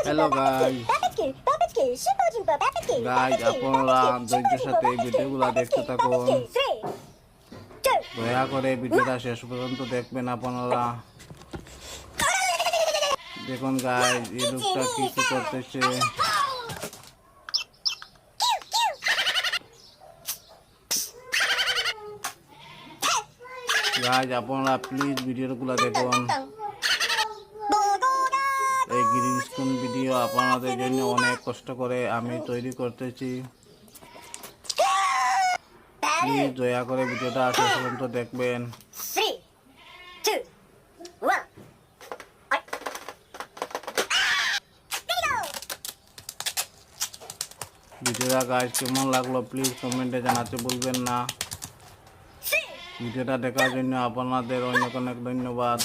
Hello guys, আপনারা ধৈর্যের সাথে এই ভিডিওগুলো দেখতে থাকুন। দয়া করে ভিডিওটা শেষ পর্যন্ত দেখবেন আপনারা। দেখুন গাইস, এই লোকটা কিছু করতেছে। গাইস, আপনারা প্লিজ ভিডিওগুলো দেখুন। এই গ্রিন স্ক্রিন ভিডিও আপনাদের জন্য অনেক কষ্ট করে আমি তৈরি করতেছি। প্লিজ দয়া করে ভিডিওটা শেষ পর্যন্ত দেখবেন। ভিডিওটা গাইস কেমন লাগলো প্লিজ কমেন্টে জানাতে ভুলবেন না। ভিডিওটা দেখার জন্য আপনাদের অনেক অনেক ধন্যবাদ।